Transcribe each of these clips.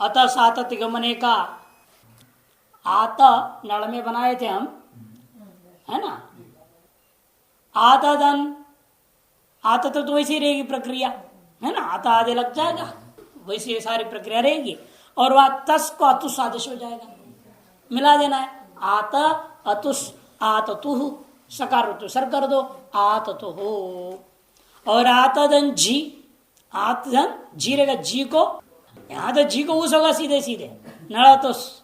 अतः सातत्य गमने का आत नड़ में बनाए थे हम, है ना। आतधन आत तो वैसी रहेगी प्रक्रिया, है ना। आता आदि लग जाएगा, वैसे ये सारी प्रक्रिया रहेगी। और वह तस को अतुस आदेश हो जाएगा, मिला देना है। आत अतुस आततु, सकार ऋतु सर कर दो, आततु हो। और आतधन जी, आतधन जी रहेगा, जी को यहां तो जी को उस होगा सीधे सीधे, नड़तुस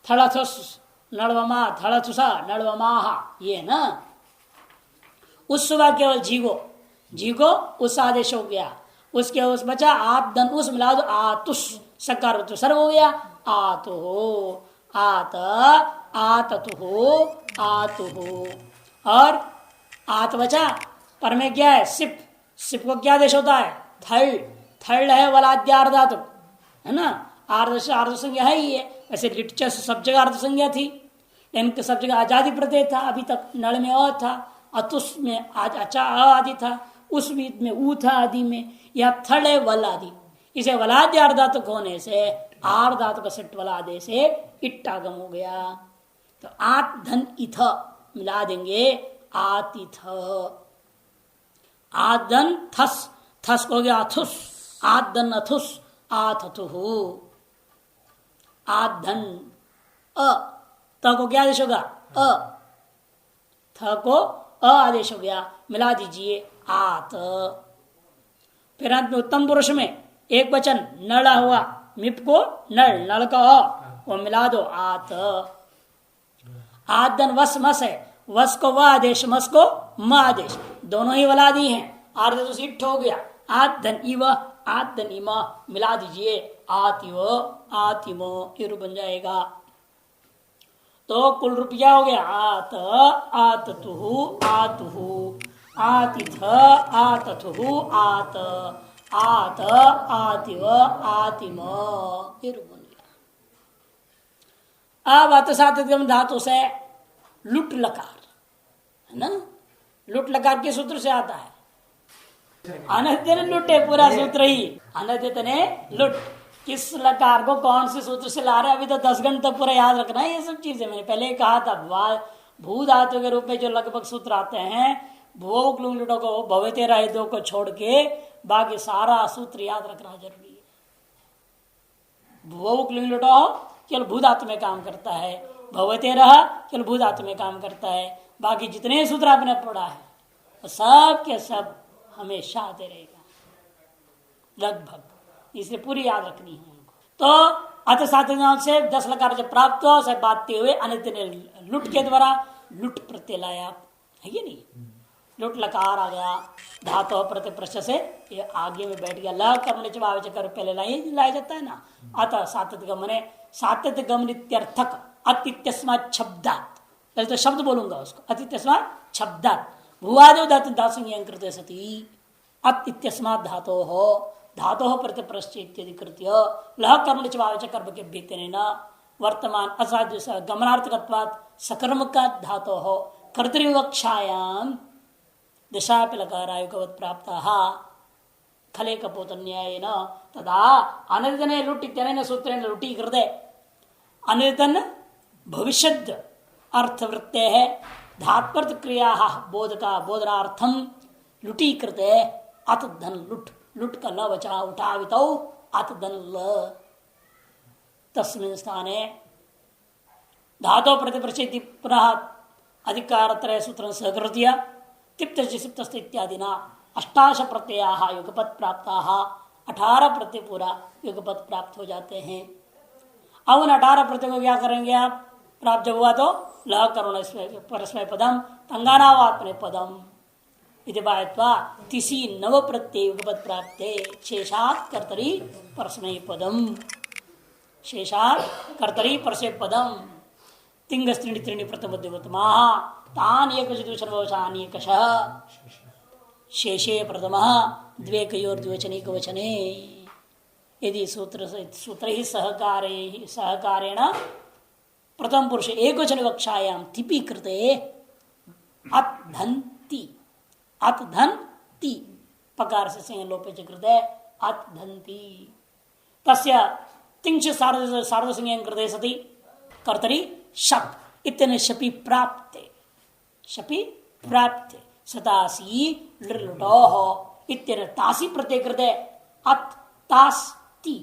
थड़थुस नड़वमा थड़थुसा नड़वमाहा, ये ना उस हुआ केवल जी को उस आदेश हो गया। उसके उस बचा आत धन उस मिला दो, आतुस सकार तो सर्व हो गया, आतो हो आत आततु हो आतु हो। और आत बचा, पर में क्या है सिप, सिप को क्या आदेश होता है थल, थल है वलाद्यार्ध धातु, है ना। आर्ध से आर्ध संज्ञा है ही है, ऐसे लिटच सब जगह अर्ध संज्ञा थी, लेकिन सब जगह आजादी प्रत्यय था। अभी तक नल में अ था, अतुस में आज अचा आदि था, उस बीच में ऊ था आदि में, या थल है वल आदि। इसे वलाद्य अर्धातुक होने से आर्धातुक सिट वलादे से इट्टागम हो गया। तो आत धन इथ मिला देंगे, आतिथ। आदन थस, थस हो गया अथुस, आदन अथुस आथतु। आधन अ, त को क्या आदेश होगा अ, थ को अ आदेश हो गया, मिला दीजिए आत। फिर अंत में उत्तम पुरुष में एक वचन नड़ हुआ, मिप को नड़, नड़ का अ, वो मिला दो आत। आदन वस मस है, वस को व आदेश, मस को म आदेश, दोनों ही वलादी हैं। आर्ध तो सिट हो गया, आदन इव आदन इम, मिला दीजिए आतिव आतिमो, ये रूप बन जाएगा। तो कुल रूप क्या हो गया आत आततु आतुहु, आतिथ आतथु आत, आत आतिव आतिम, ये रूप बन गया। अब अत सातम धातु से लुट लकार, है ना। लुट लकार के सूत्र से आता है, अनद्य ने लुटे, पूरा सूत्र ही अनद्य ने लुट। किस लकार को कौन से सूत्र से ला रहे, अभी तो 10 घंटे तक पूरा याद रखना है ये सब चीजें। मैंने पहले कहा था भू धातु के रूप में जो लगभग सूत्र आते हैं, भू लुटो को भवते राहितों को छोड़ के बाकी सारा सूत्र याद रखना जरूरी है। भू लुटो केवल भू धातु में काम करता है, भवते रहा केवल भू धातु में काम करता है। बाकी जितने सूत्र आपने पढ़ा है वो सब के सब हमेशा आते रहेगा लगभग, इसलिए पूरी याद रखनी है उनको। तो अत सात से 10 लकार जब प्राप्त हुआ उसे बांधते हुए अनित्य ने लुट के द्वारा लुट प्रत्यय लाया, है ये नहीं, लुट लकार आ गया। धातु प्रत्यय प्रश्न से ये आगे में बैठ गया, ल कर्मणि च वावच कर पहले लाया जाता है ना। अतः सातत्य गमने, सातत्य गमनित्यर्थक अतित्यस्मात् शब्दात्, पहले तो शब्द बोलूंगा उसको, अतित्यस्मात् शब्दात् भुवादेव धातु दासंज्ञान कृते सती अतित्यस्मात् धातो हो, धातो प्रत्यय प्रश्न इत्यादि कृत्य लह कर्मणि च वावच कर्म के भीतने न वर्तमान असाध्य गमनार्थकत्वात् सकर्मका धातो हो कर्तृविवक्षायाम दशापि लकारायुगवत् प्राप्ताः खले कपोतन्यायेन तदा अनदितने लुट इत्यनेन सूत्रेण लुटी कृते अनदितन भविष्यद् अर्थवृत्ते है धात्वर्थ क्रिया बोधका बोधनार्थम लुटी कृते अत धन लुट, लुट का ल बचा उठावित अत धन ल, तस्मिन् स्थाने धातो प्रतिप्रचेति पुनः अधिकार त्रय सूत्र सहकृत्य तिप्त सिप्तस्त इत्यादि ना अष्टाश प्रत्ययाः युगपत् प्राप्ताः, 18 प्रत्यय पूरा युगपत् प्राप्त हो जाते हैं। अब उन 18 प्रत्यय को क्या करेंगे आप, प्राप्त जब हुआ तो ल करुण परस्मय पदम तंगानावात्मने पदम इति बायत्वा तिसी नव प्रत्यय युगपत् प्राप्ते शेषात् कर्तरी परस्मय पदम, शेषात् कर्तरी परस्मय पदम तिंग त्रीणि त्रीणि प्रथमोद्यमतमा तान एक दूषण एकशः शेषे प्रथम द्वेकयोर्द्विवचनिक वचने। यदि सूत्र ही सहकारेण प्रथम पुरुष एक वचन विवक्षायाम तिपि कृते अतधन्ति, अतधन्ति पकार से लोपे च कृते अतधन्ति तस्य तिंच सार्ध संज्ञा कृते सति कर्तरी शप इतने शपि प्राप्ते शपि प्राप्ते सतासी लृलुटोः इत्यनेन तासी प्रत्यय कृते अत तास ती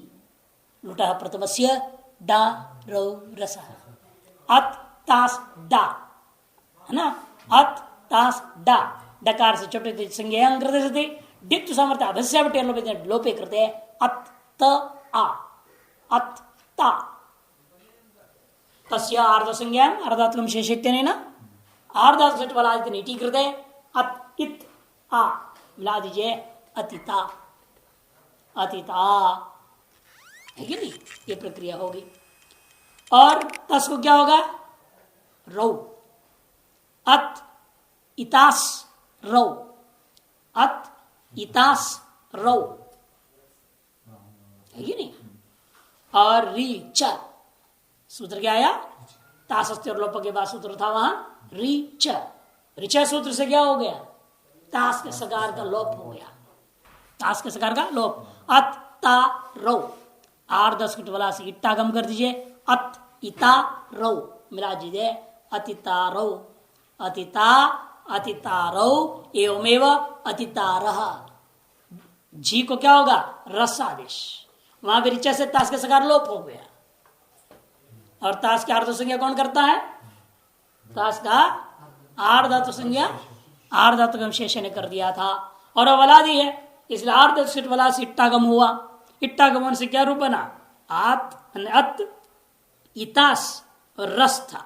लुटः प्रथमस्य डा रौ रसः अत तास डा है ना अत तास डा डकार से छोटे संज्ञा कृते सति डिक्तु सामर्थ्य अभस्यावटे लोपे कृते अत त आ अत ता तस्य आर्ध संज्ञा अर्धात्मक विशेषित्यनेन आर्धात्मक वलादित नीति कृते अत इत आ मिला दीजिए अतिता अतिता है कि नहीं, ये प्रक्रिया होगी। और तस को क्या होगा रौ अत इतास रौ अत इतास रौ है कि नहीं। और री च सूत्र क्या आया तासस्ते और लोप के बाद सूत्र था वहां री च ऋचा सूत्र से क्या हो गया तास के सकार का लोप हो गया तास के सकार का लोप अत ता रौ आर्धस्कुट वाला से इट्टा गम कर दीजिए अत इता रौ मिला दीजिए अतिता रौ अतिता अतिता रौ एवमेव अतितारह जी को क्या होगा रस आदेश वहां भी ऋचा से तास के सकार लोप हो गया और तास की आर्ध संज्ञा कौन करता है तास का आर्ध धातु संज्ञा आर्ध धातु का शेष ने कर दिया था और वलादी है इसलिए आर्ध सिट वाला से इट्टागम हुआ इट्टागमन से क्या रूप बना आत अत इतास रस था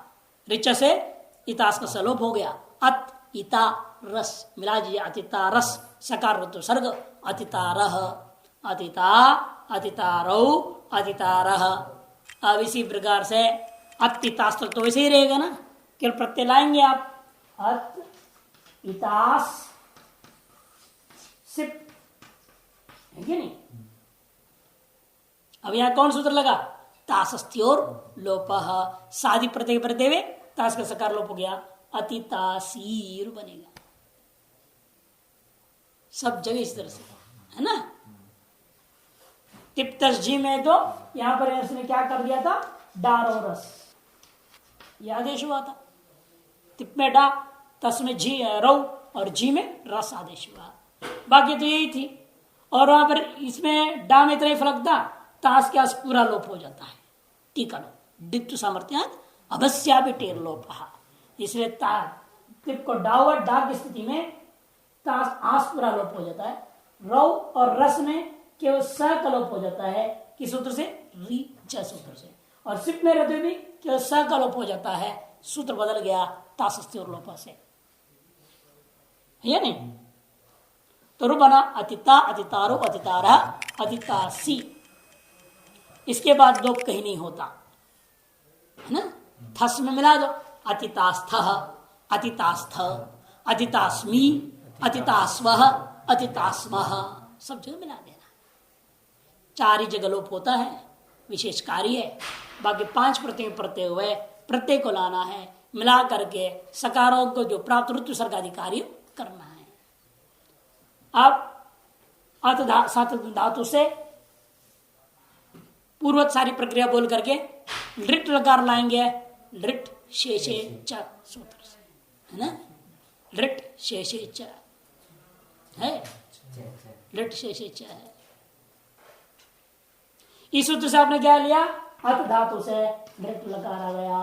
ऋचा से इतास का सलोप हो गया अत इता रस मिला दीजिए अतिता रस सकार ऋतु सर्ग अतितारह अतिता अतितारौ अतितारह। अब इसी प्रकार से अतितास तक तो वैसे ही रहेगा ना केवल प्रत्यय लाएंगे आप अत इतास सिप है कि नहीं। अब यहां कौन सूत्र लगा तासस्त्योर लोप साधि प्रत्यय प्रत्यय तास का सकार लोप हो गया अतितासीर बनेगा सब जगह इस तरह से है ना। तिप्तस जी में तो यहां पर इसने क्या कर दिया था डारो रस यह आदेश हुआ था तिप में डा तस में जी रौ और जी में रस आदेश हुआ बाकी तो यही थी और वहां पर इसमें डा में इतना ही फर्क था तास के आस पूरा लोप हो जाता है टीका लोप डिक्टु सामर्थ्य अवश्या भी टेर लोप इसलिए तिप को डा हुआ डा की स्थिति में तास आस पूरा लोप हो जाता है रौ और रस में केवल स का लोप हो जाता है किस सूत्र से री च सूत्र से और सिप में रहते भी केवल स का लोप हो जाता है सूत्र बदल गया तासस्ति और लोप से है नहीं। तो रू बना अतिता अतितारो अतितारा अतितासी इसके बाद लोप कहीं नहीं होता है ना थस में मिला दो अतितास्थ अतितास्थ अतितास्मी अतितास्व अतितास्म सब जगह मिला देना चार ही जगह लोप होता है विशेष कार्य है बाकी पांच प्रत्यय हुए प्रत्यय को लाना है मिला करके सकारों को जो प्राप्त ऋतु सर्गाधिकारी करना है। अब सात धातु से पूर्वत सारी प्रक्रिया बोल करके लृट लकार लाएंगे लृट शेषे च सूत्र से है ना लृट शेषे च है लृट शेषे च है इस सूत्र से आपने क्या लिया अत धातु से लृट लकार आ गया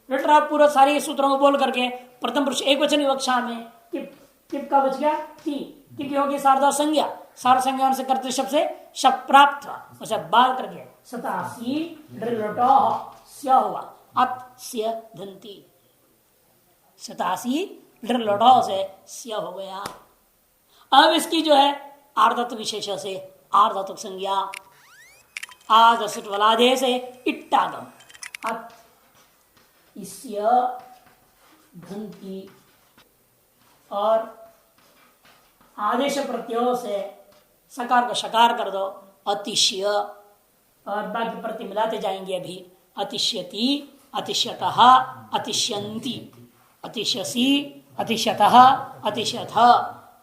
लृट पूरा सारी सूत्रों को बोल करके प्रथम पुरुष एक वचन विवक्षा में टिप का बच गया ती होगी सार्ध संज्ञा सार्ध संज्ञा से करते शब्द से शब्द प्राप्त उसे बाल करके सतासी स्य हुआ अत स्य धंती सतासी लटो से स्य हो गया। अब इसकी जो है आर्धत्व विशेष से आर्धत्व संज्ञा आदर्शट वलादे से इट्टागम अत इस्य धंती और आदेश प्रत्ययों से सकार को शकार कर दो अतिश्य और बाकी प्रत्यय मिलाते जाएंगे अभी अतिश्यति अतिश्यतः अतिश्यन्ति अतिश्यसि अतिश्यतः अतिश्यथ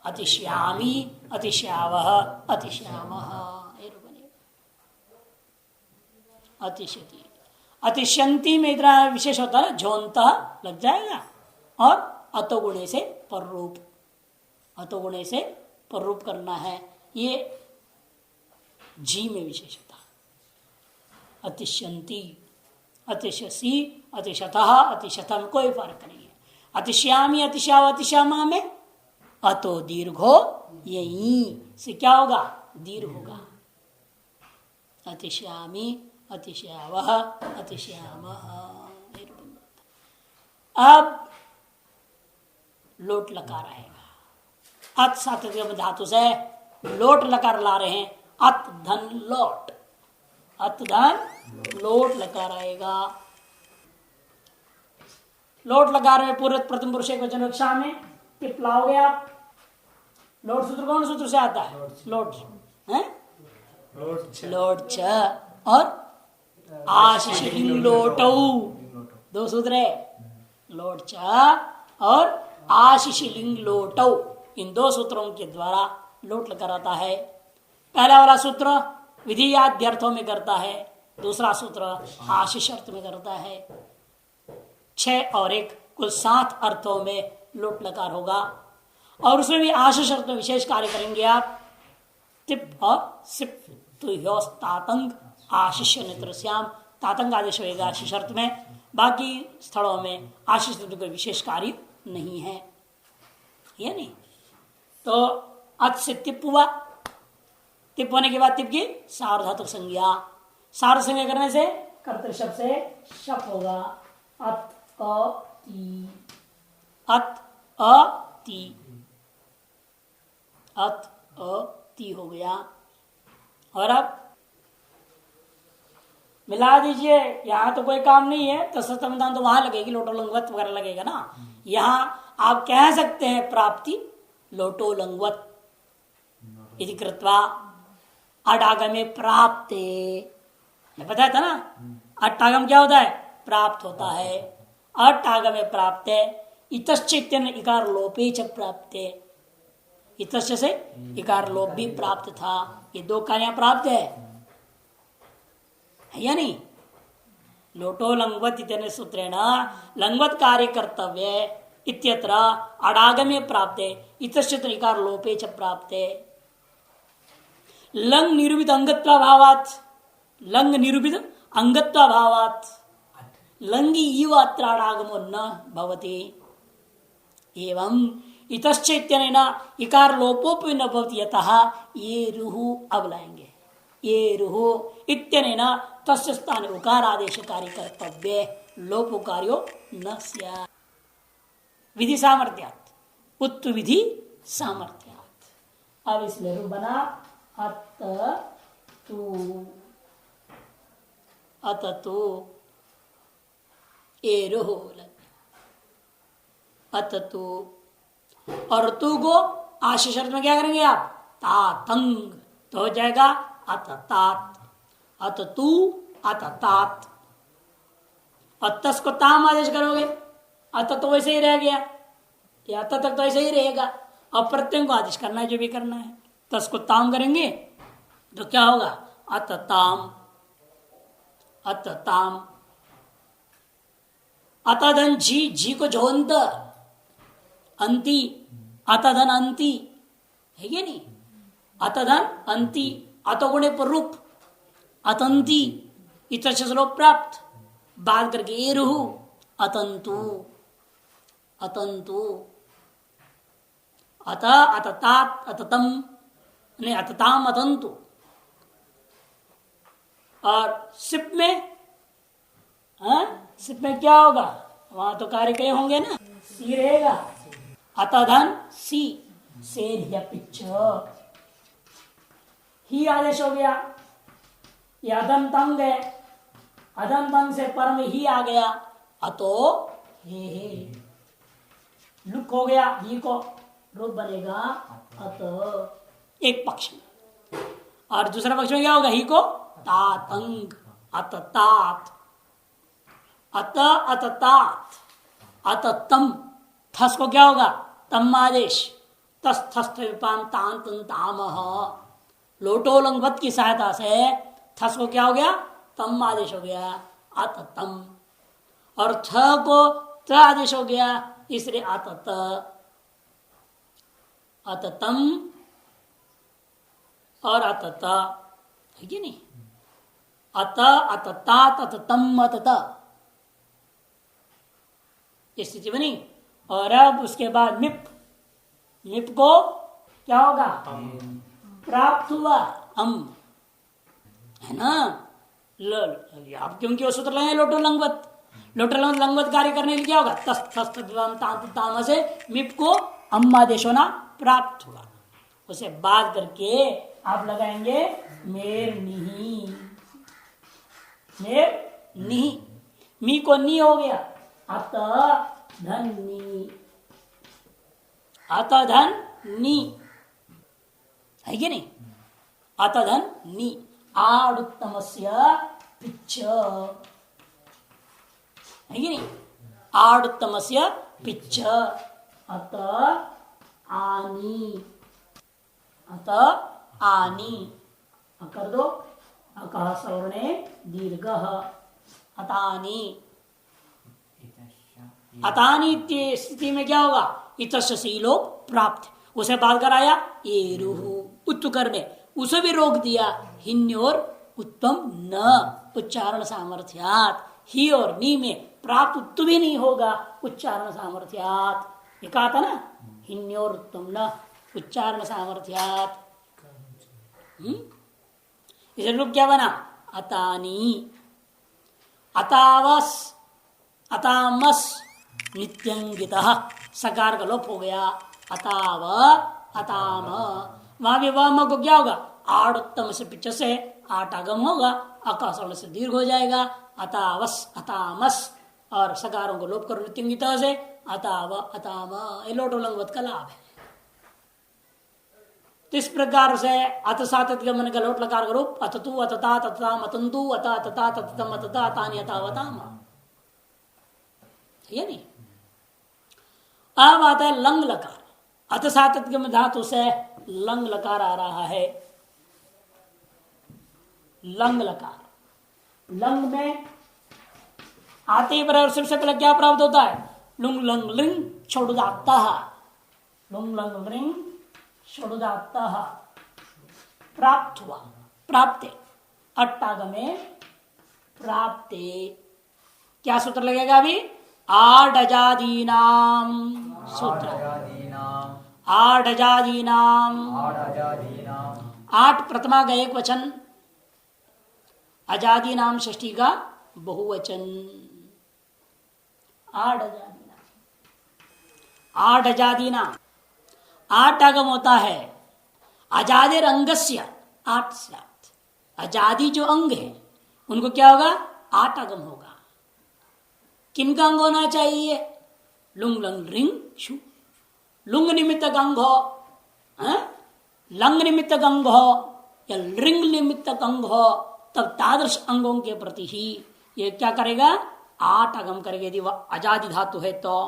अतिश्यामि अतिश्यावः अतिश्यामः अतिशति। अतिशंति में इतना विशेष होता है, झोंता लग जाएगा। और अतोगुणे से पररूप, अतोगुणे से पररूप करना है, ये जी में विशेष होता है। अतिशंति, अतिशसी, अतिशतः, अतिशतः में कोई फर्क नहीं है। अतिश्यामी, अतिश्याव, अतिश्यामा में अतो दीर्घो, यही से क्या होगा, दीर्घ होगा। अतिश्यामी, अतिश्यावः, अतिश्यामः। अब लोट लकार आएगा। अत सात धातु से लोट लकार ला रहे हैं। अत धन लोट, अत धन लोट लकार आएगा। लोट लकार में पूर्व प्रथम पुरुष एक वचन रक्षा में टिप लाओगे आप। लोट सूत्र कौन सूत्र से आता है, लोट है, लोट च और आशीष लोटौ, दो सूत्र है, लोट च और आशीष लिंग लोटौ। इन दो सूत्रों के द्वारा लोट लकार आता है। पहला वाला सूत्र विधि अर्थों में करता है, दूसरा सूत्र आशीष अर्थ में करता है। 6 और 1 कुल 7 अर्थों में लोट लकार होगा। और उसमें भी आशीष अर्थ में विशेष कार्य करेंगे आप। तिप और सिप तो तातंग आशीष नेत्र श्याम, तातंग आदेश होगा आशीष अर्थ में। बाकी स्थलों में आशीष कोई विशेष कार्य नहीं है, ये नहीं। तो अत से तिप हुआ, तिप होने के बाद तिप की सार्वधातुक संज्ञा, सार्व संज्ञा करने से कर्तृ शब्द से शप होगा। अत अति, अत अति, अत अति हो गया। और अब मिला दीजिए, यहां तो कोई काम नहीं है, तत्समदान तो वहां लगेगी, लोटोलंगवत वगैरह लगेगा ना। यहां आप कह सकते हैं प्राप्ति लोटोलंगवत इति कृत्वा अडागमे प्राप्ते, बताया था ना, अट्टागम क्या होता है, प्राप्त होता है। अट्टागमे प्राप्ते इतश्चैतन्य इकार लोपे च प्राप्ते, इतश्च से इकार लोप भी प्राप्त था। ये दो कार्य प्राप्त है या नहीं। लोटो लंगवत इतने सूत्रेण लंगवत कार्य कर्तव्य इत्यत्र अडागमे प्राप्ते इतश्च इकार लोपे च प्राप्ते। लंग निरूपित अंगत्वा भावात, लंग निरूपित अंगत्वा भावात लंगी इव अत्र अडागमो न भवति। एवं इतश्चैत्यनेन इकार लोपोपि न भवति यतः ये रुहु, अब लाएंगे ये रुहु इत्यनेन तस्य स्थाने उकार आदेश कार्य कर्तव्य लोपो कार्यो न स्यात्। विधि सामर्थ्यात्, उत्त विधि सामर्थ्यात्। अब इसमें रु बना अत तु, अत तु ए रुहु, अत तु। और तू को आशीष अर्थ में क्या करेंगे आप, तातंग, तो हो जाएगा अत तात, अत तू अत तात। अतस को ताम आदेश करोगे, अत तो वैसे ही रह गया, या अत तक तो ऐसे ही रहेगा। अब प्रत्यय को आदेश करना है, जो भी करना है। तस को ताम करेंगे तो क्या होगा, अत ताम, अत ताम। अतधन जी, जी को झोंत, अंति, अतधन अंति है ये नहीं, अतधन अंति, अतोगुणे पर रूप अतंती इतर श्लोक प्राप्त, बात करके ए रुहु अतंतु, अतंतु अत अततात अततम नहीं अतताम अतंतु। और सिप में, सिप में क्या होगा, वहां तो कार्य कई होंगे ना, सी रहेगा। अतधन सी से पिच ही आदेश हो गया। ये अदम तंग है, अदम तंग से पर में ही आ गया, अतो हे लुक हो गया, ही को रूप बनेगा अत, एक पक्ष में। और दूसरा पक्ष में क्या होगा, ही को तातंग, अततात, अत अततात, अततम। थस को क्या होगा, तम आदेश, तस थस्त विपाम तांतन तामह। लोटोलंगवत की सहायता से थस को क्या हो गया, तम आदेश हो गया अततम, और थ को त आदेश हो गया इसलिए अतत, अततम और अतत है कि नहीं, अत अततात अततम अतत स्थिति बनी। और अब उसके बाद मिप, मिप को क्या होगा प्राप्त हुआ अम, है ना। आप क्योंकि वो सूत्र लगे लोटो लंगवत, लोटो लंगवत कार्य करने के लिए क्या होगा तस तस ताम से मिप को अम्मादेश होना प्राप्त हुआ। उसे बात करके आप लगाएंगे मेर नहीं, मेर नहीं, मी को नी हो गया अत धन नी, अत धन नी है कि नहीं, अत धन नी आडुत्तमस्य पिच्छ है कि नहीं, आडुत्तमस्य पिच्छ अत आनी, अत आनी कर दो अकः सवर्णे दीर्घ अतानी, अतानी स्थिति में क्या होगा इतस्य शीलो प्राप्त, उसे बात कराया एरुहु उत्तर में, उसे भी रोक दिया हिन्योर उत्तम न उच्चारण सामर्थ्यात, ही और नी में प्राप्त उत्तम भी नहीं होगा उच्चारण सामर्थ्यात, ये कहा था ना हिन्योर उत्तम न उच्चारण सामर्थ्यात। इसे रूप क्या बना अतानी, अतावस अतामस नित्यंगितः सकार का लोप हो गया अताव अताम, वहां भी वह को क्या होगा आड़ोत्तम से पिछ से आठ आगम होगा, आकाशवर्ण से दीर्घ हो जाएगा अतावस अतामस, और सकारों को लोप करो नित्यंगित से अताव अताम, ये लोटो लंगवत का लाभ है। तो इस प्रकार से अत सातत गमन का लोट लकार का रूप अततु अतता ततताम अतंतु अता तता तततम अतता अतानि अतावताम, ये नहीं। अब आता है लंग लकार, अत सातत धातु से लंग लकार आ रहा है, लंग लकार, लंग में आते ही पर सबसे पहले क्या प्राप्त होता है लुंग लंग लिंग छोड़ुदाता, लुंग लंग लिंग छोड़ुदाता प्राप्त हुआ, प्राप्ते अट्टागमे प्राप्ते, क्या सूत्र लगेगा अभी आडजादीनाम सूत्र, आडजादीनाम, आठ प्रथमा का एक वचन, अजादी नाम षष्ठी का बहुवचन, आठ अजादी नाम, आठ अजादी नाम, आठ आगम होता है अजादिर अंगस्य आठ स्यात्, अजादी जो अंग है उनको क्या होगा आठ आगम होगा। किनका अंग होना चाहिए लुंग लंग रिंग शु, लुंग निमित्तक अंग हो, लंग निमित्तक अंग हो या रिंग निमित्तक अंग हो, तब तादृश अंगों के प्रति ही ये क्या करेगा आठ आगम करेगा यदि वह अजादी धातु है तो।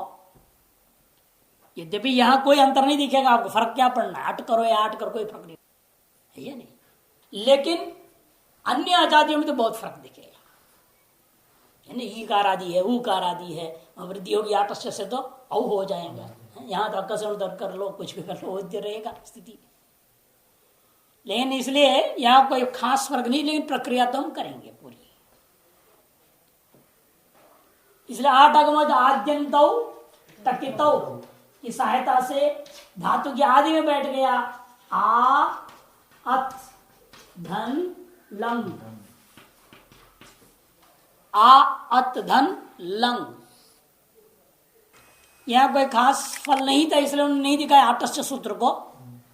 यद्यपि यहां कोई अंतर नहीं दिखेगा आपको, फर्क क्या पड़ना है, 8 करो या 8 करो कोई फर्क नहीं है या नहीं, लेकिन अन्य अजादियों में तो बहुत फर्क दिखेगा, यानी ईकार आदि है ऊकार आदि है, वृद्धि होगी 8 से तो औ हो जाएगा, यहां तो अक्सर दर कर लो कुछ भी कर लो होते रहेगा स्थिति। लेकिन इसलिए यहां कोई खास फर्क नहीं, लेकिन प्रक्रिया तो हम करेंगे पूरी। इसलिए 8 आगम आद्यंत टकित की सहायता से धातु की आदि में बैठ गया आ अत धन लंग, आ अत धन लंग, यहां कोई खास फल नहीं था इसलिए उन्होंने नहीं दिखाया आटस्य सूत्र को,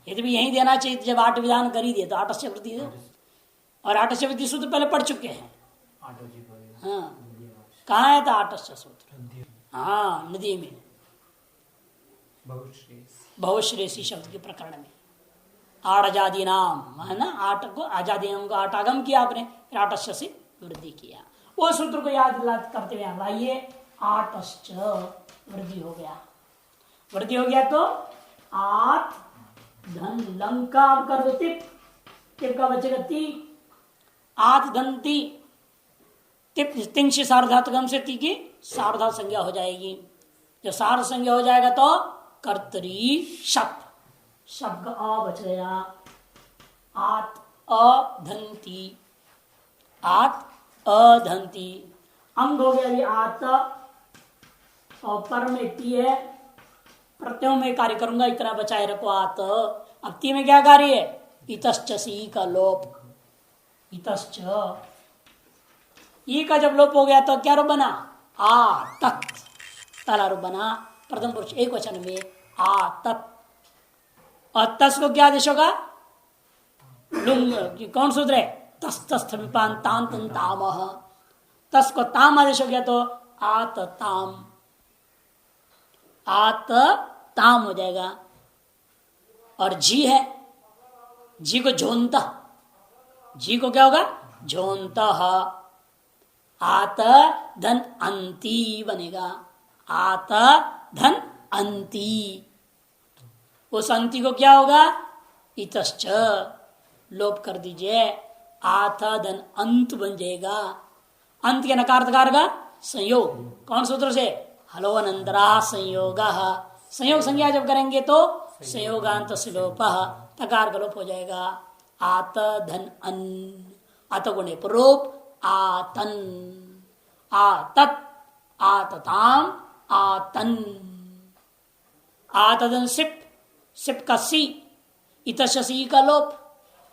यदि भी यही देना चाहिए जब 8 विधान कर ही दिए तो आटस्य वृद्धि दो, और आटस्य वृद्धि सूत्र पहले पढ़ चुके हैं। हाँ कहाँ है था आटस्य सूत्र, हाँ नदी में बहुश्रेषी शब्द के प्रकरण में आठ आजादी नाम है ना, 8 को आजादी नाम को 8 आगम किया आपने, फिर आटस्य से वृद्धि किया, वो सूत्र को याद करते हुए लाइए आटश्च वृद्धि हो गया, वृद्धि हो गया तो आठ धन लंका कर दो टिप, टिप का बचेगा ती, आठ धन ती, तिंश सार्वधातुकम से ती की सार्वधातु संज्ञा हो जाएगी। जब सार्व संज्ञा हो जाएगा तो कर्तरी शब्द, शब्द अ बच गया। आत अधंती, आत अधंती, अंग हो गया अभी आत, और पर में ती है, प्रत्ययों में कार्य करूंगा, इतना बचाए रखो आत। अब ती में क्या कार्य है? इतश्च सी का लोप, इतश्च ई का जब लोप हो गया तो क्या रूप बना? आ तत्, तला रूप बना प्रथम पुरुष एक वचन में आ तत्। और तस को क्या आदेश होगा? लुंग, कौन सूत्र है? तस तस्थ विपान तांत ताम, तस को ताम आदेश हो गया तो आत ताम, आत ताम हो जाएगा। और जी है, जी को झोंता, जी को क्या होगा? झोंता, आत धन अंती बनेगा, आत धन अंती। उस अंती को क्या होगा? इतश्च लोप कर दीजिए, आथ धन अंत बन जाएगा। अंत के नकारतकार का संयोग, कौन सूत्र से? हलोवनंतरा संयोग, संयोग संज्ञा जब करेंगे तो संयोगांत श्लोप, तकार का लोप हो जाएगा। आत धन अन, अत गुणे पुरोप आतन, आतत आतताम आतन, आतदन सिप, सिप का सी, इतश्च सी का लोप,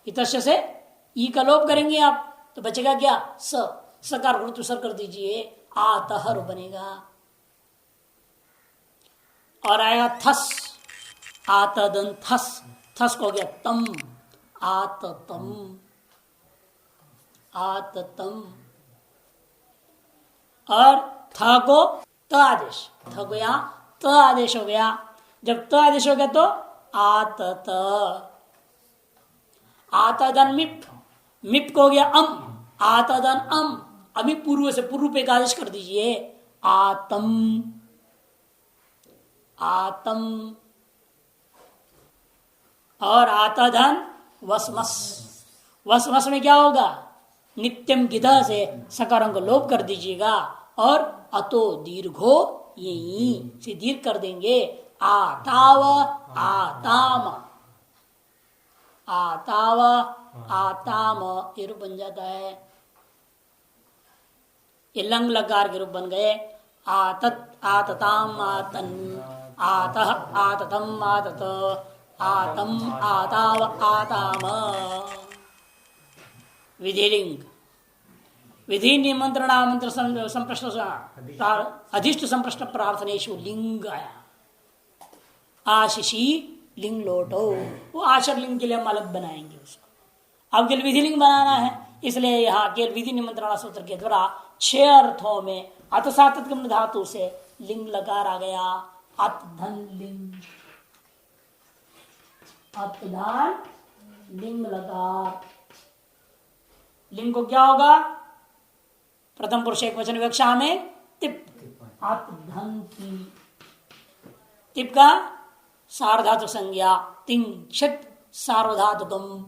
इतश्च से ई का लोप करेंगे आप तो बचेगा क्या? स, सकार वृत्तुसर कर दीजिए, आतहर बनेगा। और आएगा थस, आतदन थस, थस को हो गया तम, आततम, आततम। और थ को त आदेश, थ को यहां त आदेश हो गया। जब त आदेश हो गया तो आतत, आतदन मिप, मिप को हो गया अम, आतदन अम। अभी पूर्व से पूर्व पे आदेश कर दीजिए, आतम, आतम। और आतधन वसमस, वसमस में क्या होगा? नित्यम गिध से सकारों को लोप कर दीजिएगा और अतो दीर्घो यही से दीर्घ कर देंगे, आताव आताम, आताव आताम, ये रूप बन जाता है। ये लंग लकार के रूप बन गए, आतत आतताम आतन, आतः आततम आतत, आतम आताव आताम। विधिलिंग, विधि निमंत्रण आमंत्रण संप्रश्न अधिष्ट संप्रश्न प्रार्थनेशु लिंग आया। आशिषी लिंग लोटो, वो आशर लिंग के लिए हम अलग बनाएंगे उसको। अब केवल विधि लिंग बनाना है, इसलिए यहाँ केवल विधि निमंत्रण सूत्र के द्वारा 6 अर्थों में अतसातत्कम धातु से लिंग लकार आ गया। अतधन लिंग, अतधन लिंग लकार। लिंग को क्या होगा? प्रथम पुरुष एक वचन विवक्षा में तिप, अतधंती, तिप का सार्वधातु संज्ञा, तिंग क्षित सार्वधातुकम,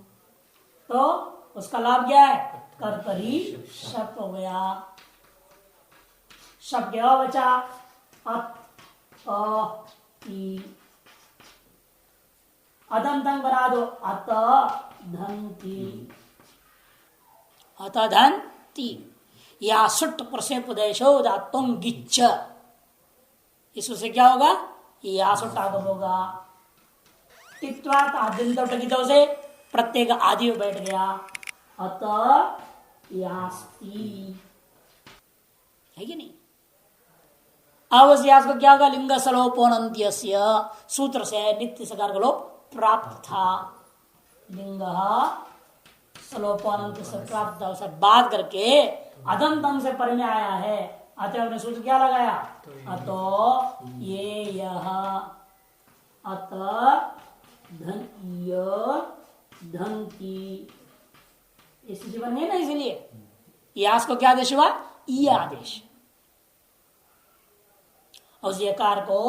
तो उसका लाभ क्या है? कर्तरी शब्द हो गया। शब्द क्या बचा? अत अदम तंग बना दो, अत धंती, अत धंती। या सुट प्रसेपदेशो दातुम गिच्छ, इससे क्या होगा? या सुट आगम होगा। तित्वात आद्यंत टकितों से प्रत्येक आदि में बैठ गया, अत यास्ति, है कि नहीं? अब उस यास को क्या होगा? लिंग सलोपोनंत्यस्य सूत्र से नित्य सकार का लोप प्राप्त था। लिंग सलोपोनंत्य से प्राप्त था, उसे बात करके अदंतम से पर में आया है। अतः अपने सूत्र क्या लगाया? अतो ये यह, अत धन धंती, स्थिति बन गई ना। इसलिए यास को क्या आदेश हुआ? ई आदेश। उस यकार को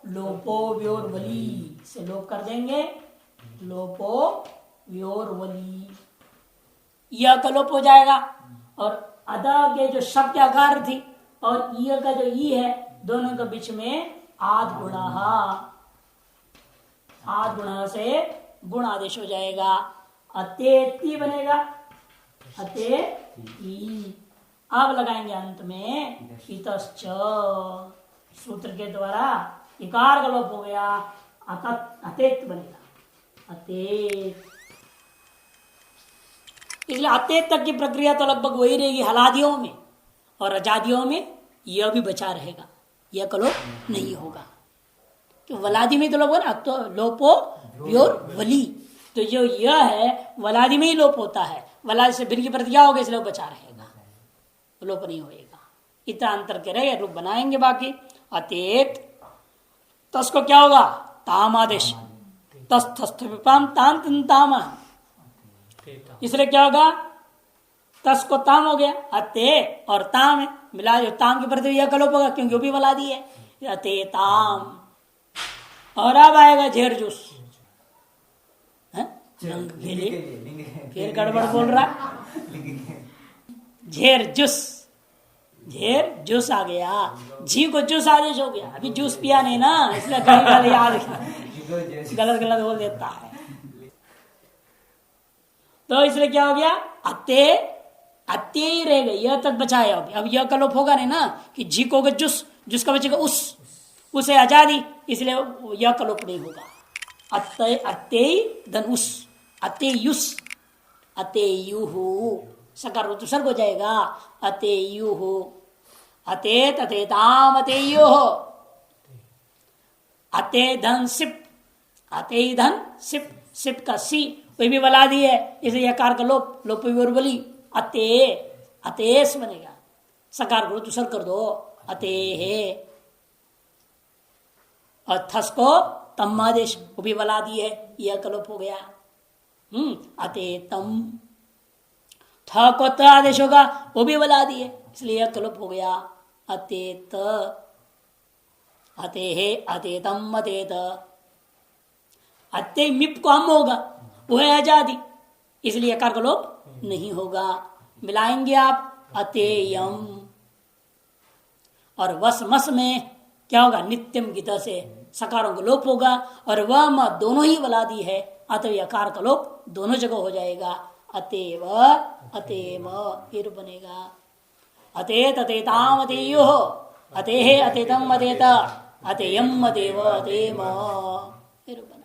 लोपो व्योरवली से लोप कर देंगे, लोपो व्योरवली, यह का लोप हो जाएगा। और अदा के जो शब्द आकार थी और य का जो ई है, दोनों के बीच में आद गुणा, आद गुणा से गुण आदेश हो जाएगा। अतेती बनेगा, अतेती। अब लगाएंगे अंत में इतश्च, सूत्र के द्वारा इकार का लोप हो गया, अतेत बनेगा, अतेत। इसलिए अतेत तक की प्रक्रिया तो लगभग वही रहेगी हलादियों में, और अजादियों में यह भी बचा रहेगा, यह का लोप नहीं होगा। कि वलादी में तो लोप है ना, तो लोपो व्योर वली, तो जो यह है वलादी में ही लोप होता है, वलादी से भिन्न की प्रतिज्ञा होगी, इसलिए बचा रहेगा, लोप नहीं होएगा। इतना अंतर के रहे रूप बनाएंगे बाकी। अतेत तस को क्या होगा, ताम आदेश, तस्थम ताम ताम, इसलिए क्या होगा, तस को ताम हो गया, अते और ताम है मिला, जो ताम की प्रतिक्रिया का लोप होगा क्योंकि वो भी वलादी है, अते ताम। और अब आएगा झेर जूस, फिर गड़बड़ बोल रहा, झेर जूस, झेर जूस आ गया, झी को जूस आदेश हो गया, अभी जूस पिया नहीं ना, इसलिए कहीं याद गलत गलत बोल देता है। तो इसलिए क्या हो गया, अते अत्य ही रह गई, यह तक बचाया। अब यह का लोप होगा नहीं ना, कि जी को जुस, जुस का बचेगा उसे आजादी, इसलिए यह का लोप नहीं होगा। अत्य धन उस, अतेयुस, अतेयुहु, सकार उत्सर्ग हो जाएगा, अतेयुहु, अतेत अतेताम अतेयुह, अते धन सिप, अते धन सिप, सिप का सी वही भी वलादी है, इसलिए यकार का लोप, लोप बली, अते अतेस बनेगा, सकार को तुसर कर दो, अते है। और थस को तम्मादेश, वो भी वलादी है, यह कलोप हो गया, अते तम। थ को त आदेश होगा, वो भी वलादी है, इसलिए यह कलोप हो गया, अतेत, अते है, अतेतम अतेत। अत्य मिप को हम होगा, वो है आजादी, इसलिए यकार का लोप नहीं होगा। मिलाएंगे आप, अतेयम। और वस मस में क्या होगा, नित्यम गीता से सकारों का लोप होगा, और वह म दोनों ही वलादी है, अतः यकार का लोप दोनों जगह हो जाएगा, अतेव अतेम फिर बनेगा, अतेत अतेताम अतेयो, अतेहे अतेतम अतेत, अतेयम अतेव अतेम फिर बना।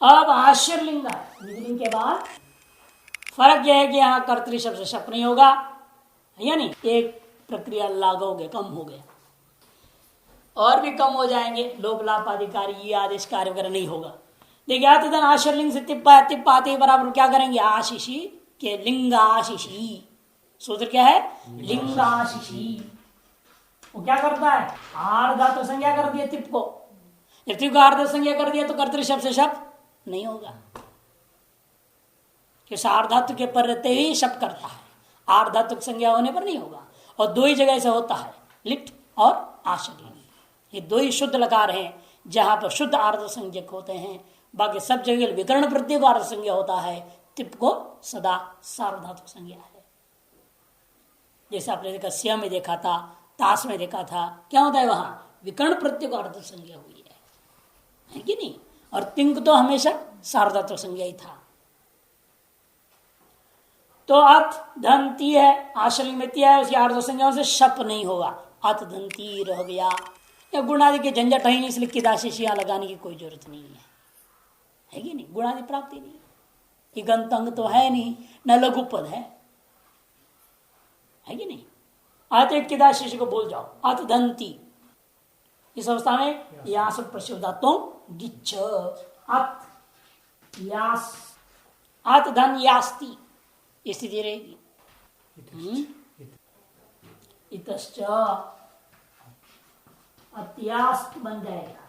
अब आश्चर्यलिंग विधिलिंग के बाद फर्क यह है कि यहाँ कर्तृ शब्द से शप नहीं होगा, या नहीं, एक प्रक्रिया लागू हो गया, कम हो गया, और भी कम हो जाएंगे, लोभ लाभ अधिकारी ये आदेश कार्य वगैरह नहीं होगा। देखिए आतन आश्चर्यलिंग से तिप्पाते बराबर क्या करेंगे, आशीषी के लिंग आशीषी, सूत्र क्या है, लिंग आशीषी। वो क्या करता है, आर्ध धातु संज्ञा कर दिया तिप को, जब तिप को आर्ध संज्ञा कर दिया तो कर्तृ शब्द से शप नहीं होगा, कि सार्धातु के पर रहते ही शब्द करता है, आर्धातु संज्ञा होने पर नहीं होगा। और दो ही जगह से होता है, लिट और आश्चर्य, ये दो ही शुद्ध लकार हैं जहां पर शुद्ध आर्ध संज्ञक होते हैं, बाकी सब जगह विकर्ण प्रत्यय को आर्ध संज्ञा होता है, तिप को सदा सार्वधातु संज्ञा है। जैसे आपने देखा स्या में देखा था, ताश में देखा था, क्या होता है वहां विकर्ण प्रत्यय को आर्ध संज्ञा हुई है कि नहीं, और तिंग तो हमेशा सार्वधातु संज्ञा ही था। तो अत धंती है, आश्रय में है, उसकी आर्ध संज्ञाओं से शप नहीं होगा, अत धंती रह गया। या गुणादि के झंझट है नहीं, इसलिए किदाशिशियां लगाने की कोई जरूरत नहीं है कि नहीं, गुणादि प्राप्ति नहीं, ये गंतंग तो है नहीं, न लघु पद है कि नहीं। अत एक किदाशिशि को बोल जाओ, अत धंती, इस अवस्था में यास प्रशुद्धात्म गिच्छ, अत यास, अत धन यास्ति स्थिति रहेगी। इतश्च अत्यास्त बन जाएगा,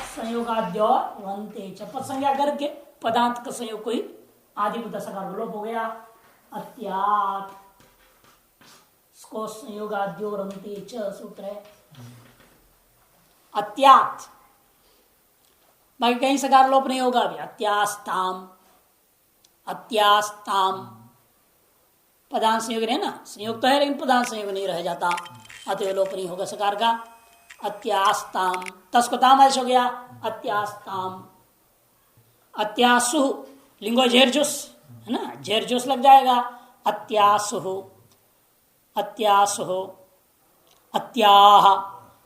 संयोगाद्य वंते पद संज्ञा करके पदांत का संयोग कोई आदिभूत सकार लोप हो गया, अत्यात संयोगाद्यो रंते च सूत्र है, अत्यात, बाकी कहीं सकार लोप नहीं होगा अभी, अत्यास्ताम, अत्यास्ताम, पदांश संयोग है ना, संयोग तो है लेकिन पदांश संयोग नहीं रह जाता, अतः लोप नहीं होगा सकार का। अत्यास्ताम, तस को ताम आदेश हो गया, अत्यास्ताम। अत्यासु लिंगो झेरजुस है ना, झेरजुस लग जाएगा। अत्यासु, अत्यासु, अत्याह,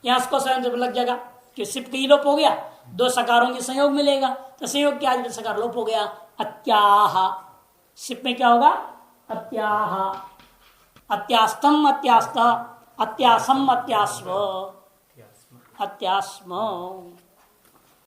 यहां को स्वयं जब लग जाएगा कि सिप का लोप हो गया, दो सकारों के संयोग मिलेगा तो संयोग के आज सकार लोप हो गया। अत्याह, सिप में क्या होगा? अत्याह। अत्यास्तम, अत्यास्त, अत्यासम, अत्यास्व, अत्यास्म।